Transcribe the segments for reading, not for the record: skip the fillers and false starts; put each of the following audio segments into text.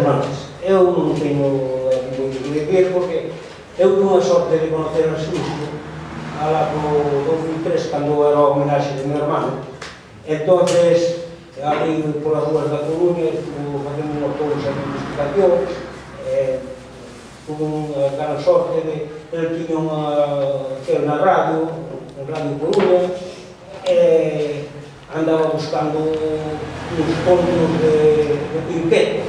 Hernández. Eu non teño moito que dicir porque eu tuve a sorte de conocer a Xulxo alá por 2003 cando era a homenaxe de meu hermano. Entonces, ali polas ruas da Coruña estuvo facendo unha cousa de investigación, tuve unha gran sorte de ele tiña na radio Coruña, andaba buscando uns contos de Piriquete,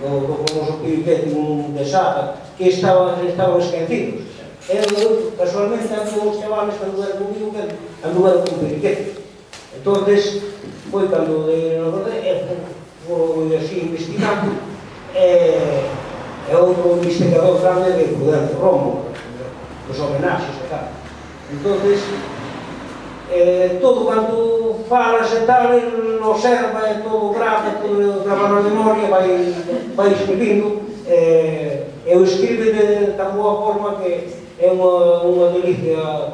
do famoso Piriquete de Sata, que estaban esquecidos. Eu, casualmente, os chavales que anduveron comigo, anduveron con Piriquete. Entonces, foi cando foi así investigando, e outro investigador grande de Prudencio Romo, dos homenaxes e tal. Entonces, todo cando falas e tal, ele observa, e todo grava, todo grava na memoria, vai escribindo, e o escribe de tan boa forma que é unha delicia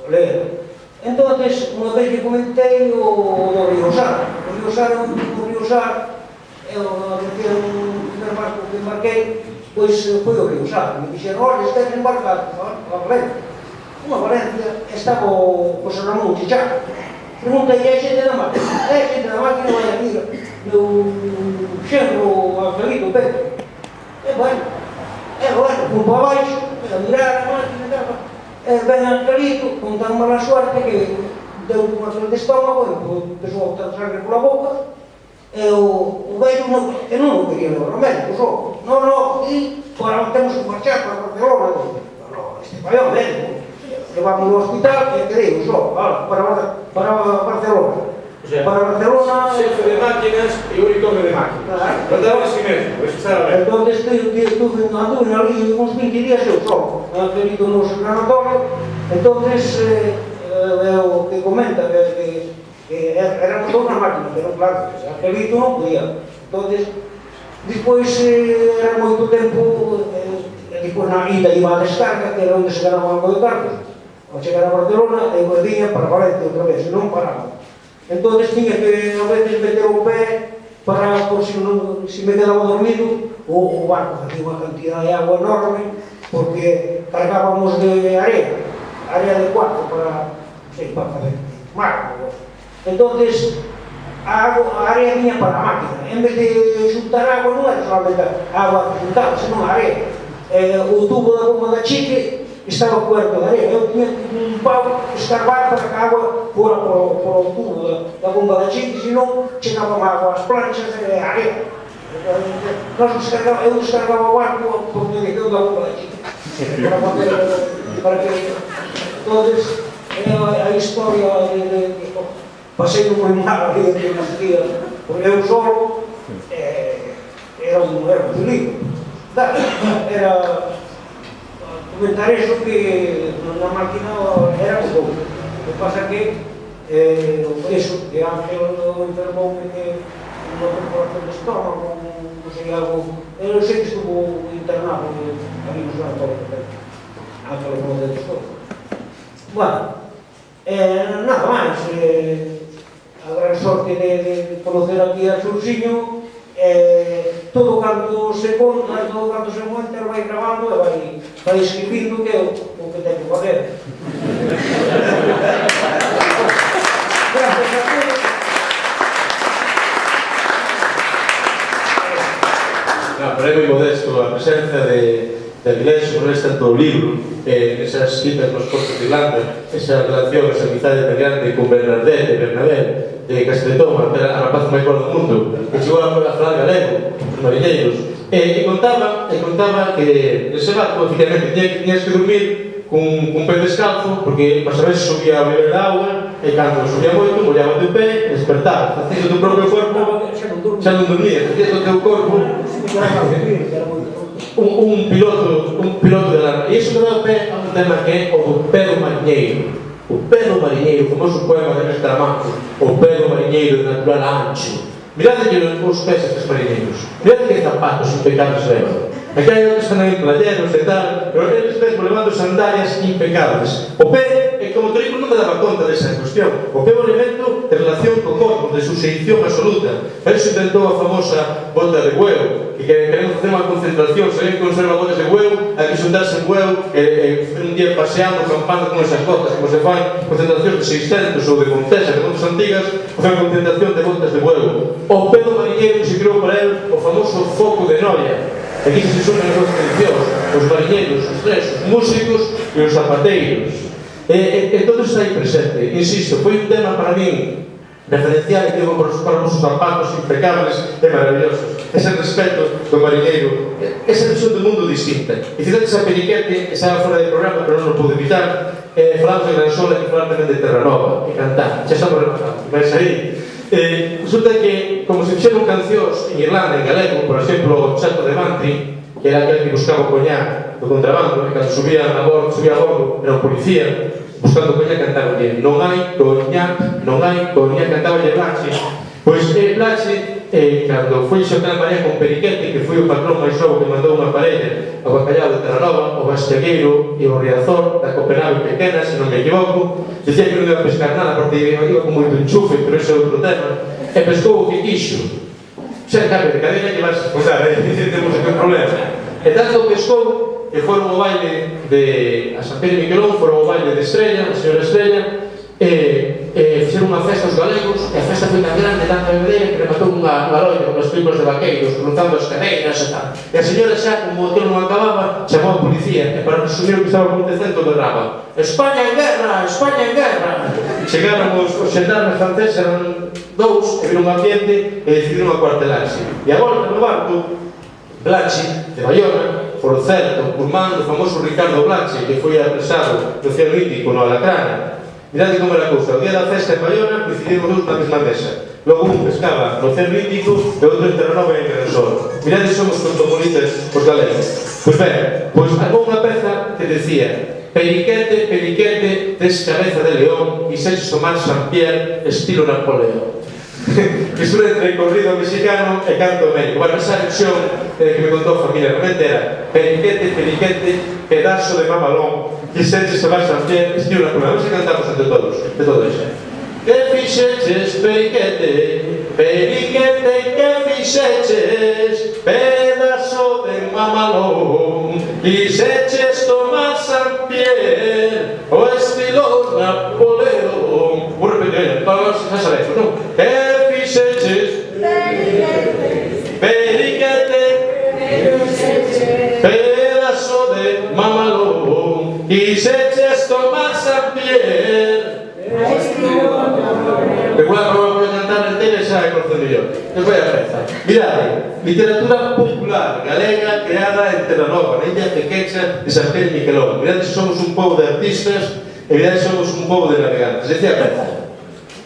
ler. Entonces, unha vez que comentei o do Riosar. O Riosar é o primeiro barco que embarquei, pois foi o Riosar. Me dixeron, olha, estás embarcado, a Valencia. Unha Valencia, estaba o José Ramón Chichar. Preguntei, é xente da máquina? É xente da máquina, vai aquí, meu xenro, Angelito, Pedro. Bueno, fui para baixo, a mirar a máquina, ben Angelito, con tan mala suerte que deu unha sol de estómago e empezou a botar sangre pola boca, e o vello non o quería levar ao médico, só. Non, e temos que marchar para Barcelona. Este vai ao médico. Levamos no hospital e queremos só, para Barcelona. Para Barcelona... Xefe de máquinas e único de máquinas. Andaba así mesmo, eso estaba ben. Entón, anduve ali uns 20 días eu só, Angelito no sanatorio. Entón, é o que comenta que éramos todos na máquina, pero claro, Angelito non podía. Entón, despois era moito tempo, despois na ida iba a descarga, que era onde se ganaba algo de cargos. Ao chegar a Barcelona, e volvía para Valencia outra vez, non paraba. Entón, tiña que a veces meter o pé para, por si me quedaba dormido, o barco facía unha cantidad de agua enorme, porque cargábamos de area de cuarto para fazer mar. Entón, a area viña para a máquina. En vez de xuntar agua, non era solamente agua que xuntaba, senón a area. O tubo da bomba da chique estaba coberto de area. Eu tiña un pau escarbar para que a agua fora por o tubo da bomba da chique, senón chegaba agua ás planchas e a area. Eu descargaba o barco porque dejeu da bomba da chique. Para que... Entonces, a historia de... Pasei moi mal ali entre unos días, porque eu solo era un peligro. Era comentar eso que na máquina era un pouco. O que pasa que eso, que Ángel enfermoume que unha perforación de estómago, non sei algo, eu sei que estuvo internado ali no sanatorio tamén. Ángel como de todo. Bueno, nada máis, a gran sorte de conocer aquí a Xurxiño, todo cando se conta, todo cando se muenta, vai grabando e vai escribindo que é o que ten que facer. Gracias a todos. Pero é moi modesto a presenza de Avilés sobre este todo o libro, esas citas nos cortes de Irlanda, esa relación, esa amizade tan grande con Bernadette e Bernabé de Castretón, a rapaz máis boa do mundo, que chegou a falar galego, os mariñeiros, e contaba que nese barco, oficialmente, tiñas que dormir cun pé descalzo, porque para saber se subía a beber de agua, e cando subía moito, mollaba de pé e despertaba, facendo o teu propio corpo, xa non dormía, facendo o teu corpo un piloto de lana. E iso me dá pé a un tema que é o do pé do mariñeiro. O pé do mariñeiro, o famoso poema de Estramanco, o pé do mariñeiro de natural ancho. Mirade os pés estes mariñeiros, mirade que zapatos impecables levan. Aquí hai outros que andan en playeros e tal, pero eles mesmo levando sandalias impecables. O pé é como currículum non me daba conta desa cuestión. O que é o elemento de relación co cosmos, de suxeición absoluta. Para iso inventou a famosa volta de huevo, que queremos facer unha concentración, se alguén conserva botas de huevo, hai que xuntarse en huevo e facer un día paseando, campando con esas botas, como se fan concentracións de 600 ou de Montesa, de montes antigas, facer concentración de botas de huevo. O Pedro Mariñeiro se creou para él o famoso foco de noia. Aquí se suman as dos tradicións, os mariñeiros, os tres, os músicos e os zapateiros. E todo está aí presente. Insisto, foi un tema para min referencial e digo para os vosos zapatos impecables e maravillosos. Ese respeto do mariñeiro, esa visión do mundo distinta. E fíjate a Periquete, estaba fora de programa, pero non o pude evitar. Falamos de Gransola e falamos tamén de Terranova, e cantar. Xa estamos rematando, vais aí. Resulta que, como se fixeron cancións en Irlanda, en galego, por exemplo, o Chato de Mantri, que era aquel que buscaba o coñac do contrabando, e cando subía a bordo, era un policía, buscando coñac, cantaba non hai coñac, cantaba Blache. Pois Blache, cando foi xocar María con Periquete, que foi o patrón máis novo que mandou unha parella ao bacallao de Terranova, o Bastiagueiro e o Riazor, da Copenhague pequena, se non me equivoco, dicía que non iba a pescar nada, porque iba con moito enchufe, pero ese é outro tema, e pescou o que quixo. Xa cambio de cadena que vas a escutar, temos aquel problema. E tanto pescou, e foron ao baile de a San Pedro e Miquelón, foron ao baile de Estrella, a señora Estrella, fixeron unha festa aos galegos, e a festa foi tan grande, tanta bebedeira, que rematou unha loira con as películas de vaqueiros, cruzando as cadeiras e tal. E a señora xa, como o teu non acababa, chamou a policía, e para resumir o que estaba acontecendo, berraba: España en guerra, España en guerra. Chegaron os xendarmes franceses, eran dous, e viron o ambiente, e decidiron acuartelarse. E a volta no barco, Blache, de Bayona, por certo, curmán do famoso Ricardo Blache, que foi apresado no Océano Índico, no Alacrán. Mirade como era a cousa, o día da festa en Bayona coincidimos todos na mesma mesa. Logo un pescaba no Océano Índico e outro en Terranova e en Gransola. Mirade, somos cosmopolitas os galegos. Pois ben, algou unha peza que decía: Periquete, Periquete, tes cabeza de león, e seches tomar San Pierre estilo Napoleón. Que sura entre corrido mexicano e canto médico. Bueno, esa versión que me contou a familia realmente era: Periquete, Periquete, pedazo de mamalón, que seches tomar San Pierre estilo Napoleón. Vamos a cantamos entre todos, de todo eso. Que fixeches, Periquete, Periquete, que fixeches, pedazo de mamalón, quixeches tomar San Pierre, o estilo Napoleón. Vou repetir, todos xa sabes, non? Que fixeches, Periquete, pedazo de mamalón, quixeches tomar San Pierre. Regular prova para cantar entera xa é conoce mellor. Nos vai a peza. Mirade, literatura popular galega creada en Terranova, na illa pequecha de San Pedro e Miquelón. Mirade, somos un pobo de artistas e mirade, somos un pobo de navegantes. Decía a peza: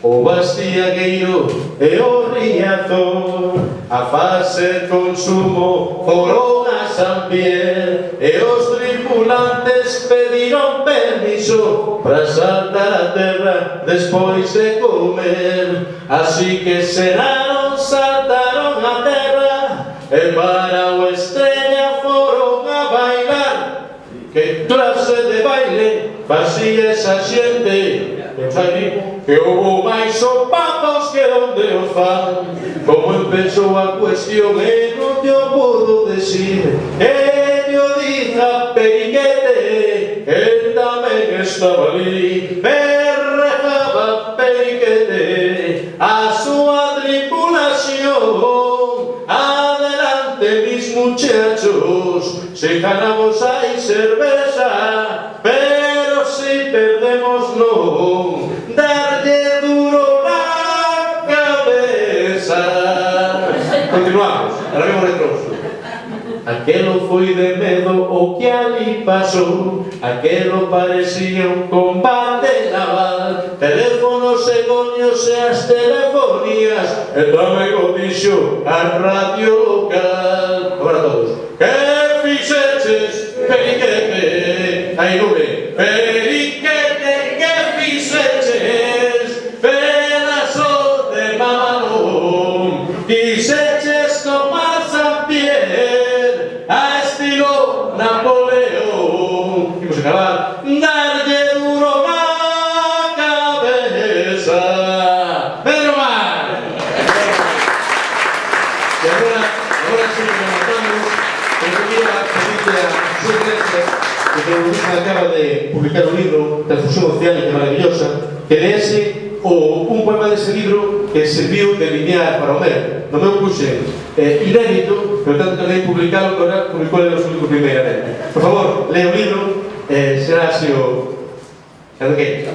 o Bastiagueiro e o Riazor, a fase consumo foron a San Pierre, e os tripulantes pediron permiso para saltar a terra despois de comer. Así que cenaron, saltaron a terra, e para o Estrella foron a bailar. Que clase de baile facía esa xente? Que houve máis sopapos que onde os fan. Como empezou a cuestión e non te o pudo decir, e yo diza Periquete, el tamén estaba ali. Berrejaba Periquete a súa tripulación: adelante mis muchachos, si ganamos hai cerveza, pero si perdemos non, darlle duro na cabeza. Continuamos, ahora vemos retroso. Aquelo foi de medo o que ali pasou, aquelo parecía un combate naval. Teléfonos e goños e as telefonías, e tamén o dixo a radio local. Agora todos. Que fixeches, Periquete? Aí nube. Periquete, que fixeches? Pedazo de mamalón, quixeches tomar San Pierre a estilo Napoleón. Imos acabar. Darlle duro na que o Luis acaba de publicar un libro, Transfusión Oceánica maravillosa, que leese un poema dese libro que serviu de linear para o meu. No meu puxe inédito, pero tanto que leí publicalo, que ahora publicou en os únicos primeiramente. Por favor, lea o libro, será así o... Cando que?